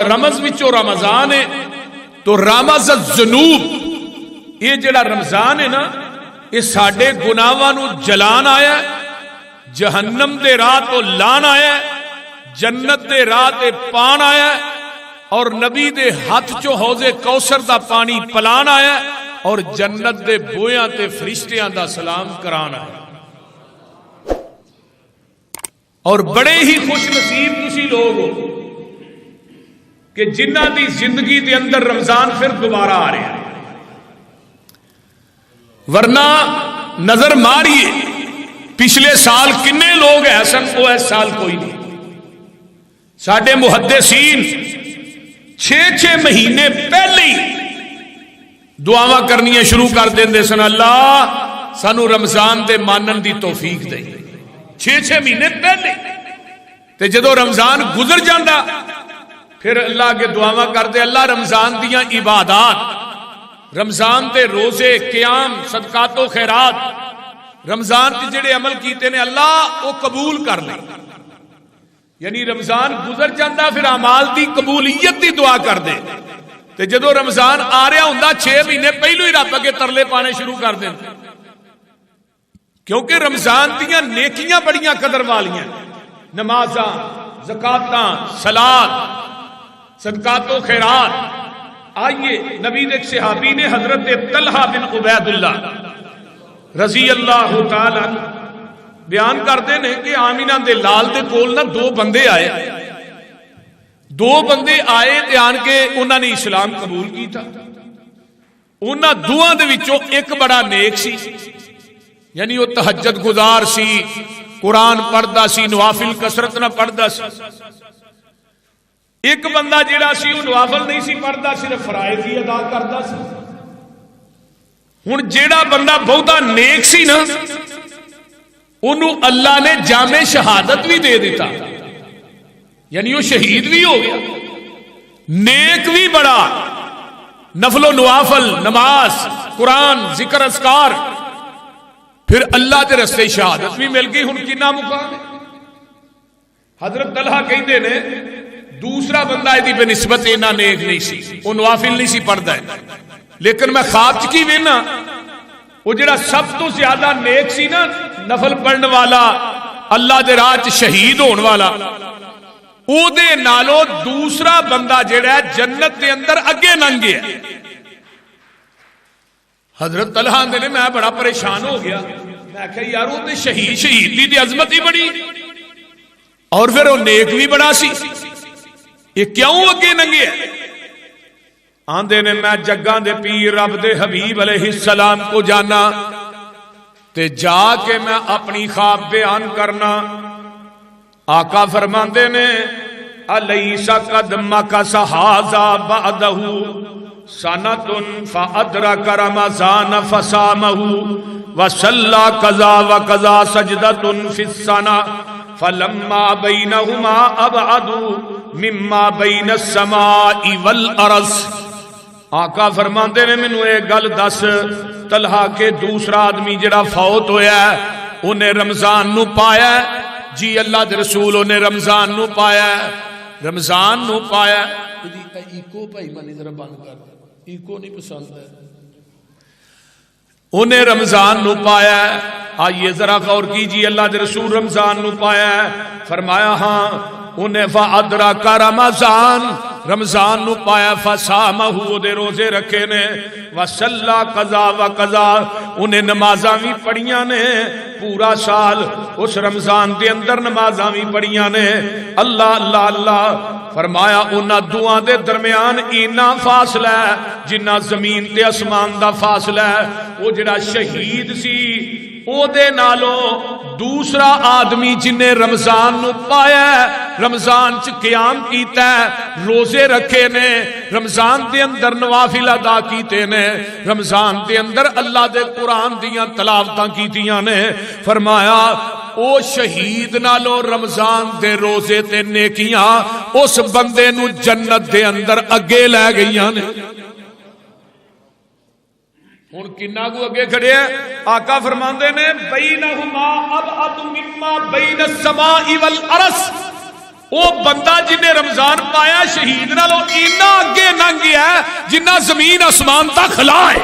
رمز وچوں رمضان ہے تو رمز الذنوب، یہ جڑا رمضان ہے نا یہ ساڈے گناہاں نو جلان آیا ہے، جہنم دے راہ تو لان آیا ہے، جنت دے راہ تے پان آیا ہے، اور نبی دے ہاتھ چو حوض کوثر دا پانی پلان آیا ہے، اور جنت دے بویاں تے فرشتیاں دا سلام کران آیا ہے۔ اور بڑے ہی خوش نصیب تسی لوگ ہو کہ جنہ دی زندگی دے اندر رمضان پھر دوبارہ آ رہے ہیں، ورنہ نظر ماریے پچھلے سال کنے لوگ ایسن کو اس سال کوئی نہیں۔ ساڈے محدثین 6 مہینے پہلے ہی دعاواں کرنیاں شروع کر دیندے سن، اللہ سانو رمضان دے مانن دی توفیق دے۔ 6 مہینے پہلے تے جدو رمضان گزر جاندہ پھر اللہ کے دعاواں کرتے، اللہ رمضان دیاں عبادات، رمضان دے روزے، قیام، صدقات و خیرات، رمضان کے جڑے عمل کیتے نے اللہ وہ قبول کر لے۔ یعنی رمضان گزر جاندہ پھر اعمال دی قبولیت دی دعا کر دے، تے جدو رمضان آ رہا ہوندا 6 مہینے پہلو ہی رب اگے ترلے پانے شروع کر دیں، کیونکہ رمضان دیاں نیکیاں بڑیاں قدر والیاں، نمازاں، زکاتاں، صلاۃ، صدقات و خیرات۔ آئیے نبی ایک صحابی نے حضرت طلحہ بن عبید اللہ رضی اللہ تعالی عنہ بیان کرتے ہیں کہ آمینہ دے لال دے کول نہ 2 بندے آئے، 2 بندے آئے تے آن کے انہوں نے اسلام قبول کیتا۔ انہاں دوہاں دے وچوں ایک بڑا نیک سی، یعنی وہ تہجد گزار سی، قرآن پڑھدا سی، نوافل کثرت نہ پڑھدا سی۔ ایک بندہ جڑا سی وہ نوافل نہیں سی پڑھدا، صرف فرائض ہی ادا کردا سی۔ ہن جیڑا بندہ بہتا نیک سی نا انہوں اللہ نے جامع شہادت بھی دے دیتا، یعنی وہ شہید بھی ہو گیا، نیک بھی بڑا، نفل و نوافل، نماز، قرآن، ذکر اذکار، پھر اللہ کے رستے شہادت بھی مل گئی۔ ہن کنا مقام ہے؟ حضرت طلحہ کہتے نے دوسرا بندہ ایدی بے نسبت اینا نیک نہیں سی، وہ نوافل نہیں سی پڑھدا ہے، لیکن میں خواب چکی وینا وہ جڑا سب تو زیادہ نیک سی نا، نفل پڑھن والا، اللہ دے راہ وچ شہید ہون والا، او دے نالو دوسرا بندہ جڑا ہے جنت دے اندر اگے لنگے ہے۔ حضرت طلحہ نے میں بڑا پریشان ہو گیا، میں کہا یار وہ تے شہید دی عظمت ہی بڑی، اور پھر وہ نیک بھی بڑا سی، یہ کیوں اگے ننگے ہے؟ آندے نے میں جگاں دے پیر رب دے حبیب علیہ السلام کو جانا تے جا کے میں اپنی خواب بیان کرنا۔ آقا فرماندے نے الیس قد مکث ھذا بعدہ سنۃ فادرک رمضان فصامہ وصلی کذا وکذا سجدۃ فی السنہ فلما بینہما ابعد مما بین السماء والارض۔ آقا فرماندے نے مینوں ایک گل دس، طلحہ کے دوسرا آدمی جڑا فوت ہویا ہے انہیں رمضان نو پایا ہے؟ جی اللہ دے رسول انہیں رمضان نو پایا ہے، رمضان نو پایا ہے۔ ایکو بھائی منی ذرا بند کر، ایکو نہیں پسند ہے۔ انہیں رمضان نو پایا ہے، آئیے ذرا غور کیجیے، اللہ دے رسول رمضان نو پایا ہے؟ فرمایا ہاں انہیں فَأَدْرَكَ رمضان، رمضان نو پایا، فَصَامَهُ دے روزے رکھے نے، وَصَلَّى قَضَا وَقَضَا انہیں نمازاں بھی پڑھیاں نے، پورا سال اس رمضان دے اندر نمازاں بھی پڑھیاں نے۔ اللہ اللہ اللہ فرمایا انہاں دعا دے درمیان اینا فاصلہ ہے جنہ زمین تے اسمان دا فاصلہ ہے۔ وہ جڑا شہید سی او دے نالو دوسرا آدمی جنہیں رمضان نو پایا ہے، رمضان چ قیام کیتا ہے، روزے رکھے نے، رمضان دے اندر نوافل ادا کیتے نے، رمضان دے اندر اللہ دے قرآن دیاں تلاوتاں کیتیاں نے، فرمایا او شہید نالو رمضان دے روزے تے نیکیاں اس بندے نو جنت دے اندر اگے لے گئیاں نے۔ ہن کنا کو اگے کھڑے ہیں؟ آقا فرماندے نے بینہما ابعد مما بین السماء والارض، وہ بندہ جنہیں رمضان پایا شہید نالوں اینا اگے لنگ گیا جنہ زمین آسمان تک کھلا ہے.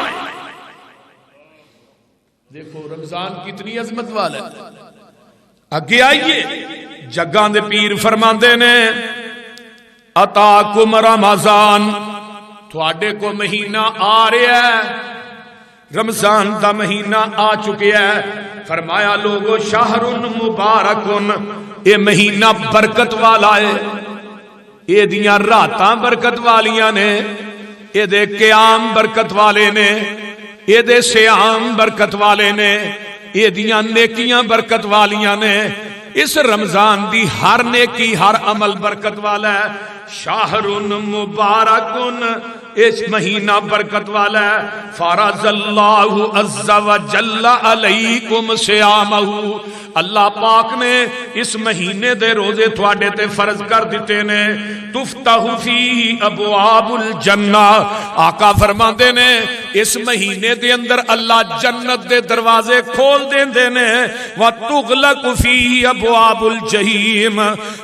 دیکھو رمضان کتنی عظمت والا ہے. اگے آئیے جگاں دے پیر فرماندے نے اتاکم رمضان، تھوڑے کو مہینہ آ رہا ہے، رمضان دا مہینہ آ چکیا ہے. فرمایا لوگو شہر مبارکن، یہ مہینہ برکت والا ہے، یہ دیاں راتاں برکت والیاں نے، یہ دے قیام برکت والے نے، یہ دے سیام برکت والے نے، یہ دیاں نیکیاں برکت والیاں نے. اس رمضان دی ہر نیکی ہر عمل برکت والا ہے. شہر مبارکن، اس مہینہ برکت والا ہے. فرض اللہ عز و جل علیکم صیامہ، اللہ پاک نے اس مہینے دے روزے تھوڑے تے فرض کر دیتے نے. تفتح فیہ ابواب الجنہ، آقا فرماندے نے اس مہینے دے اندر اللہ جنت دے دروازے کھول دیندے نے. وتغلق فیہ ابواب الجحیم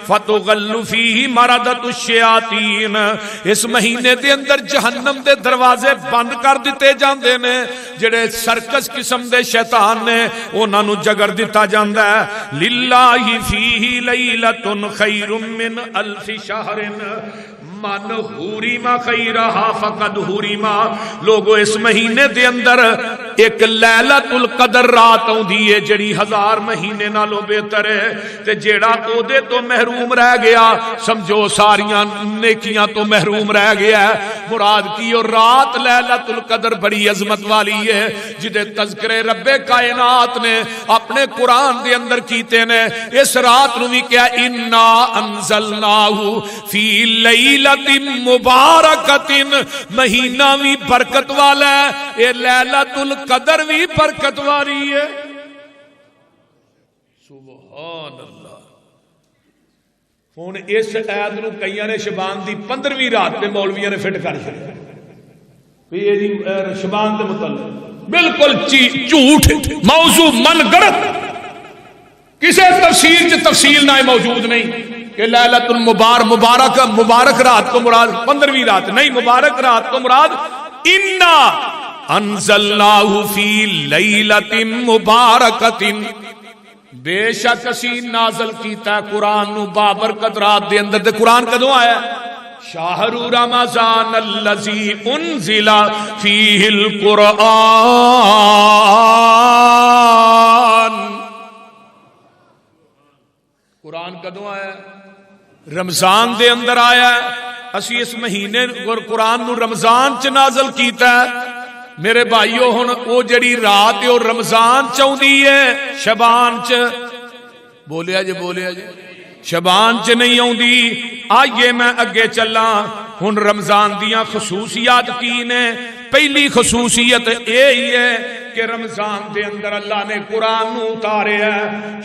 فتغل فیہ مردۃ الشیاطین، اس مہینے دے اندر جہنم دے دروازے بند کر دیتے جاندے نے. جڑے سرکس قسم دے شیطان نے انہاں نو جگر دتا جاندا ہے. للہ فیہ لیلۃ خیر من الف شہر من حریما خیرہا فقد حریما. لوگو اس مہینے دے اندر ایک لیلۃ القدر رات ہوندی ہے جڑی ہزار مہینے نالوں بہتر ہے. تے جیڑا او دے تو محروم رہ گیا سمجھو ساریاں نیکیاں تو محروم رہ گیا ہے. مراد کی اور رات لیلۃ القدر بڑی عظمت والی ہے جدے تذکرے رب کائنات نے اپنے قرآن دے اندر کیتے نے. اس رات نو بھی کیا انا انزلناہ فی لیلۃ مبارکۃ، مہینہ بھی برکت والا ہے، یہ لیلۃ القدر بھی برکت والی ہے. سبحان اللہ. ہن اس آیت نو کئیاں نے شبان دی 15ویں رات تے مولویاں نے فٹ کر چھڑیا یہ جی شبان دے متعلق بالکل جھوٹ موضوع من گڑت. کسی تفسیر چ تفصیل نہ موجود نہیں کہ لیلۃ مبارک رات کو مراد 15ویں رات نہیں، مبارک رات کو مراد انا انزلناہ فی لیلۃ مبارکۃ، بے شک اسی نازل کیتا قرآن نو بابرکت رات دے اندر. تے قرآن کدوں آیا؟ شہر رمضان الذی انزل فیہ القرآن. قرآن کدوں آیا؟ رمضان دے اندر آیا. اسی اس مہینے قرآن نو رمضان چ نازل کیتا ہے. میرے بھائیو ہن او جڑی رات ہے او رمضان چوندی ہے شبان چ. بولیا جی شبان چ نہیں آؤندی. آئیے میں اگے چلا. ہن رمضان دیاں خصوصیات کی نے؟ پہلی خصوصیت یہی ہے کہ رمضان دے اندر اللہ نے قرآن نو اتارے ہے.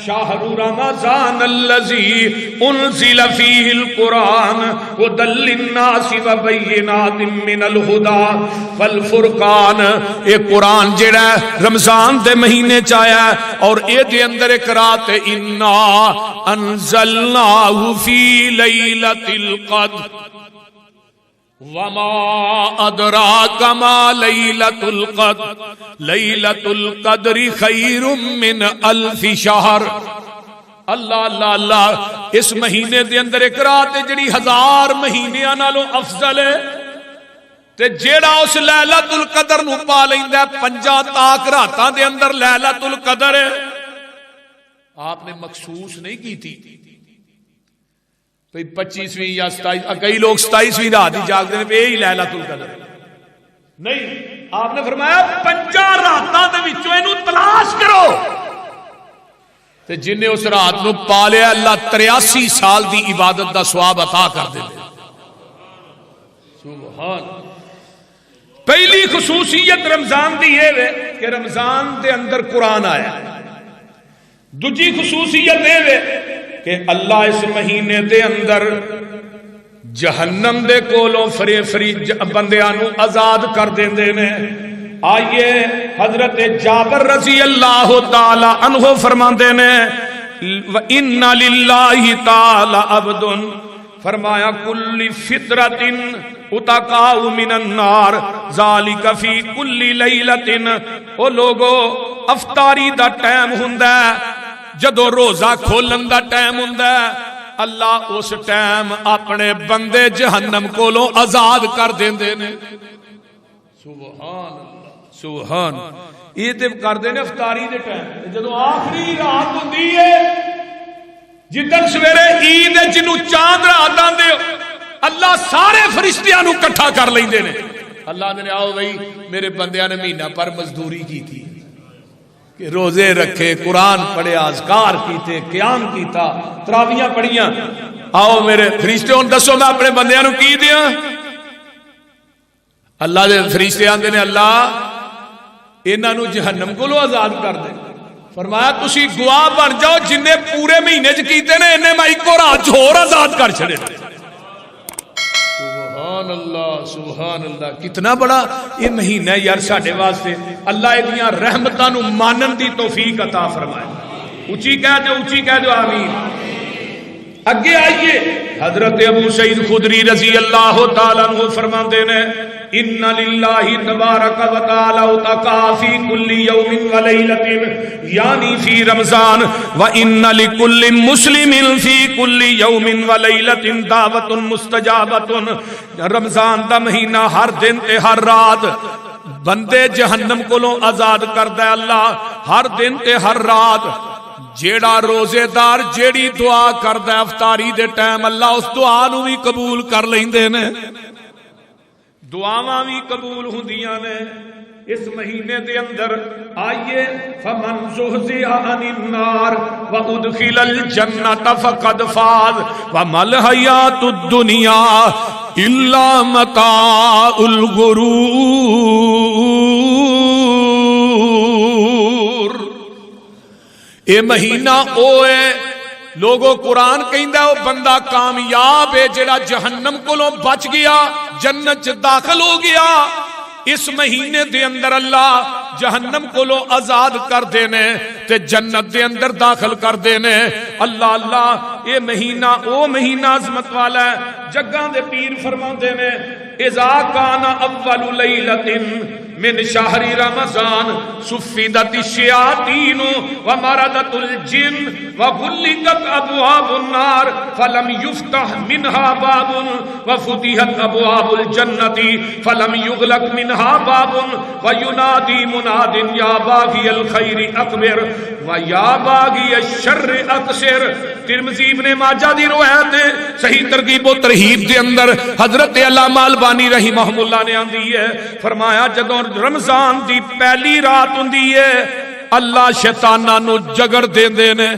شہر رمضان الذی انزل فیہ القرآن ھدی للناس وبینات من الہدی والفرقان. اے قرآن جڑا ہے رمضان دے مہینے چ آیا ہے اور اے دے اندر ایک رات انا انزلناہ فی لیلۃ القدر وما ادراک ما لیلۃ القدر لیلۃ القدر خیر من الف شہر. اللہ اللہ اللہ. اس مہینے دے اندر ایک رات ہے جڑی 1000 مہینیاں نالوں افضل ہے. تے جیڑا اس لیلۃ القدر نو پا لیندا ہے 5 تاک راتاں دے اندر لیلۃ القدر ہے. آپ نے مخصوص نہیں کی تھی 25ویں یا 27، کئی لوگ 27ویں رات ہی جاگتے ہیں یہی لیلۃ القدر نہیں. آپ نے فرمایا 5 راتاں دے وچوں اینو تلاش کرو. تے جن نے اس رات نو پا لیا اللہ 83 سال دی عبادت دا ثواب عطا کر دے. سبحان. پہلی خصوصیت رمضان دی یہ ہے کہ رمضان دے اندر قرآن آیا. دوجی خصوصیت یہ ہے کہ اللہ اس مہینے دے اندر جہنم دے کولوں فری بندیاں نو آزاد کر دیندے نے. آئیے حضرت جابر رضی اللہ تعالی عنہ فرماندے نے وَإِنَّ لِلَّهِ تَعَالَى عَبْدٌ فرمایا کل فطرت اتقاء من النار ذالک فی کل لیلۃ. او لوگو افطاری دا ٹائم ہوندا ہے جدو روزہ کھولن دا ٹائم ہوندا ہے اللہ اس ٹائم اپنے بندے جہنم کولوں آزاد کر دیندے نے. سبحان اللہ سبحان. یہ تے کردے نے افطاری دے ٹائم جدو آخری رات ہوندی ہے جدن سویرے عید جنوں چاند رات آندے اللہ سارے فرشتیاں نو کٹھا کر لیندے نے. اللہ نے آؤ بھائی میرے بندیاں نے مہینہ پر مزدوری کی تھی کہ روزے رکھے قرآن پڑھے اذکار کیتے قیام کیتا تراویحاں پڑھیاں. آؤ میرے فرشتے ہن دسو میں اپنے بندیاں نو کی دیاں. اللہ دے فرشتے آندے نے اللہ انہاں نو جہنم کولوں آزاد کر دے. فرمایا تسی گواہ بن جاؤ جن نے پورے مہینے چ کیتے نے انہیں میں ایک رات ہور آزاد کر چھڑے. سبحان اللہ سبحان اللہ. کتنا بڑا یہ مہینہ ہے یار ساڈے واسطے. اللہ ادیاں رحمتاں نو مانن دی توفیق عطا فرمائے. اونچی کہہ دو آمین. اگے آئیے حضرت ابو سعید خدری رضی اللہ تعالیٰ عنہ فرماتے ہیں ان للہ تبارک و تعالی اتقا فی کل یوم و لیلۃ یعنی فی رمضان و ان لکل مسلم فی کل یوم و لیلۃ دعوت مستجابۃ. رمضان دا مہینہ ہر دن تے ہر رات بندے جہنم کولوں آزاد کردا ہے اللہ. ہر دن تے ہر رات جیڑا روزے دار جیڑی دعا کردا ہے افطاری دے ٹائم اللہ اس دعا نو بھی قبول کر لیندے نے. دعاواں بھی قبول ہوندیاں نے اس مہینے دے اندر. آئیے فمن زحزح عن النار وادخل الجنۃ فقد فاز وما الحیاۃ الدنیا الا متاع الغرور. اے مہینہ اوے لوگوں قرآن کہندا او بندہ کامیاب ہے جڑا جہنم کولوں بچ گیا جنت چ داخل ہو گیا. اس مہینے دے اندر اللہ جہنم کولوں آزاد کر دینے تے جنت دے اندر داخل کر دینے. اللہ اللہ یہ مہینہ او مہینہ عظمت والا ہے. جگاں دے پیر فرماندے نے اذا کان اول لیلۃ من شہر رمضان سفدت الشیاطین ومردت الجن وغلقت ابواب النار فلم يفتح منها باب وفتحت ابواب الجنة فلم يغلق منها باب وينادي مناد یا باغی الخیر اکبر ویا باغی الشر اقصر. ترمذی ابن ماجہ دی روایت ہے صحیح ترغیب و ترہیب دے اندر حضرت علامہ البانی رحمہ اللہ نے آندی ہے فرمایا جدوں رمضان دی پہلی رات ہوندی ہے اللہ شیطاناں نو جگڑ دیندے نے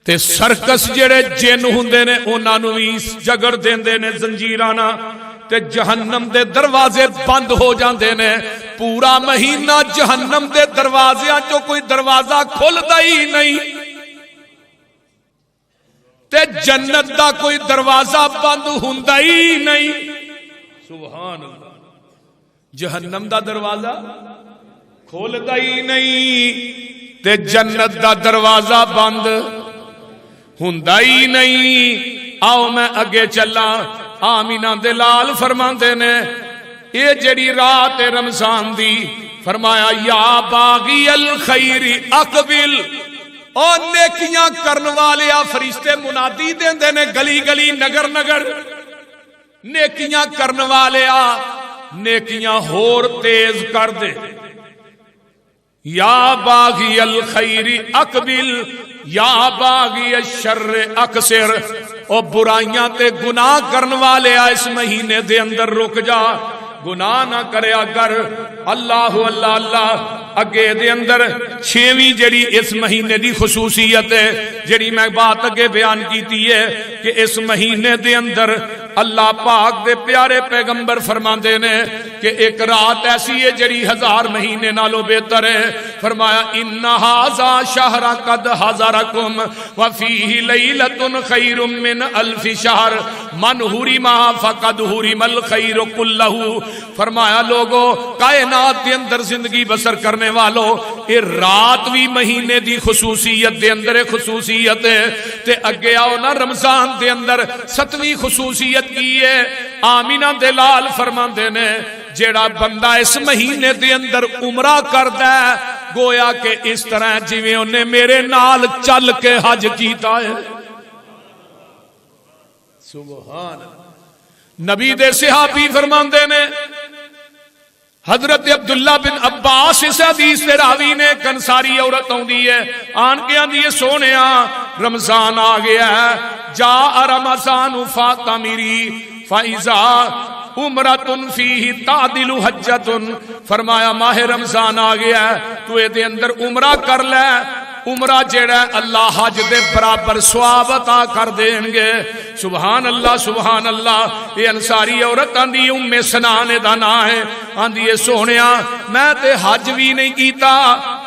تے سرکس جڑے جن ہوندے نے انہاں نو وی جگڑ دیندے نے زنجیراں نال تے جہنم دے دروازے بند ہو جاندے نے. پورا مہینہ جہنم دے دروازیاں چوں کوئی دروازہ کھلدا ہی نہیں تے جنت دا کوئی دروازہ بند ہوندا ہی نہیں. سبحان اللہ. جہنم دا دروازہ کھولدا ہی نہیں تے جنت دا دروازہ بند ہوندا ہی نہیں. آؤ میں اگے چلا. آمینہ دے لال فرماندے نے اے جڑی رات رمضان دی فرمایا یا باغی الخیر اقبل. اور نیکیاں کرن والے فرشتے منادی دیندے نے گلی گلی نگر نگر نیکیاں کرن والے نیکیاں ہور تیز کر دے. یا باغی الخیر اقبل یا باغی الشر اقصر. او برائیاں تے گناہ کرن والے اس مہینے دے اندر رک جا گناہ نہ کریا کر. اللہ اللہ اللہ. اگے دے اندر چھویں جڑی اس مہینے دی خصوصیت ہے جڑی میں بات اگے بیان کیتی ہے کہ اس مہینے دے اندر اللہ پاک دے پیارے پیغمبر فرماندے نے کہ ایک رات ایسی ہے جڑی 1000 مہینے نالوں بہتر ہے. فرمایا ان ھذا شہر قد حضرکم وفیہ لیلۃ خیر من الف شہر من حرم فقد حرم الخیر کلہ. فرمایا لوگو کائنات کے اندر زندگی بسر کرنے والو یہ رات بھی مہینے دی خصوصیت دے اندر خصوصیت ہے تے اگے آؤ نا رمضان دے اندر 7ویں خصوصیت کی ہے آمینہ دلال فرماندے نے جیڑا بندہ اس مہینے دے اندر عمرہ کردا ہے گویا کہ اس طرح جویں انہیں میرے نال چل کے حج کیتا ہے سبحان نبی دے صحابی فرماندے نے حضرت عبداللہ بن عباس اس حدیث دے راوی نے کنساری عورت ہوندی ہے آن کے آندی ہے سونیا رمضان آ گیا ہے جا رمضان فاتا میری فائزہ عمرتن فیہ تعدل حجتن فرمایا ماہ رمضان آ گیا ہے تو اے دے اندر عمرہ کر لے عمرہ جیڑا اللہ حج دے برابر ثواب عطا کر دیں گے سبحان اللہ یہ انصاری عورت آندی ام سنان دا نام ہے آندی ہے سونیا میں تے حج بھی نہیں کیتا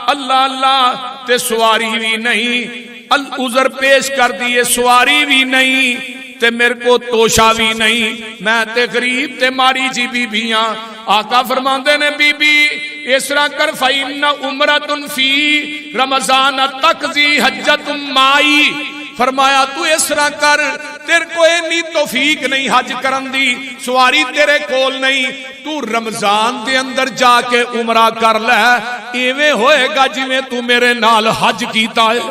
اللہ اللہ تے سواری بھی نہیں العذر پیش کر دیے سواری بھی نہیں تے میرے کو توشا بھی نہیں میں تے غریب تے ماری جی بی بیاں آقا فرماندے نے بی بی اس طرح کر فَإِنَّ عُمْرَةٌ فِي رمضان تقضی حجت مائی فرمایا تو اس طرح کر تیرے کو اینی توفیق نہیں حج کرن دی سواری تیرے کول نہیں تو رمضان دے اندر جا کے عمرہ کر لے ایویں ہوئے گا جویں تو میرے نال حج کیتا ہے